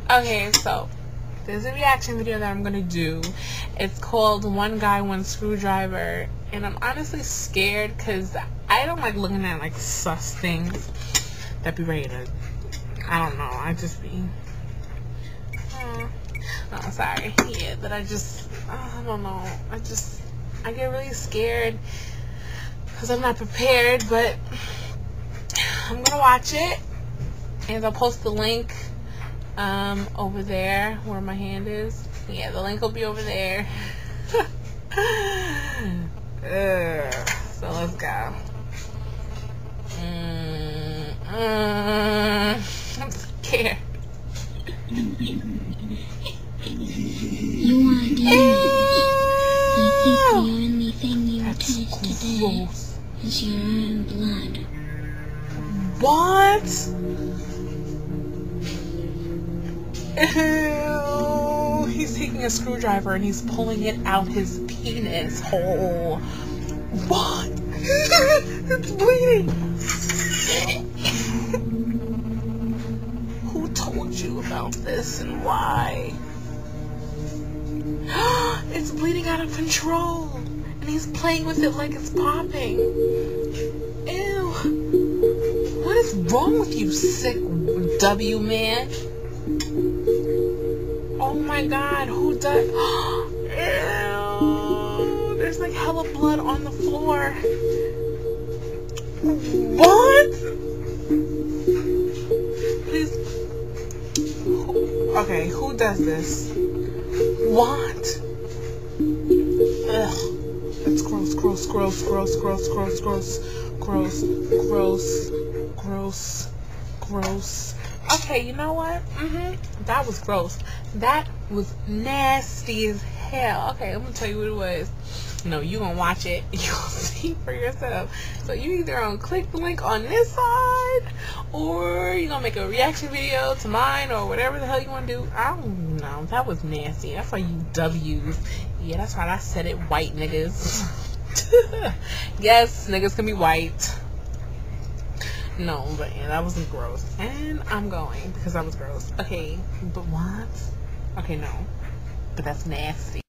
Okay, so there's a reaction video that I'm gonna do. It's called One Guy, One Screwdriver, and I'm honestly scared because I don't like looking at like sus things that be ready to, I don't know, I just be, oh, sorry, yeah, but I don't know, I get really scared because I'm not prepared, but I'm gonna watch it, and I'll post the link over there where my hand is. Yeah, the link will be over there. So let's go. I'm scared. You want to you think the only thing you taste today is your own blood. What? Ew. He's taking a screwdriver and he's pulling it out his penis hole. What? It's bleeding. Who told you about this and why? It's bleeding out of control. And he's playing with it like it's popping. Ew. What is wrong with you, sick W man? Oh my god, who does? Ew, there's like hella blood on the floor. What? Please. Okay, who does this? What? Ugh. It's gross, gross, gross, gross, gross, gross, gross, gross, gross, gross, gross. Okay, you know what? That was gross. That was nasty as hell. Okay, I'm gonna tell you what it was. No, you gonna watch it. You gonna see for yourself. So you either gonna click the link on this side, or you gonna make a reaction video to mine, or whatever the hell you wanna do. I don't know. That was nasty. That's why you W's. Yeah, that's right. I said it. White niggas. Yes, niggas can be white. No, but yeah, that wasn't gross. And I'm going because that was gross. Okay, but what? Okay, no. But that's nasty.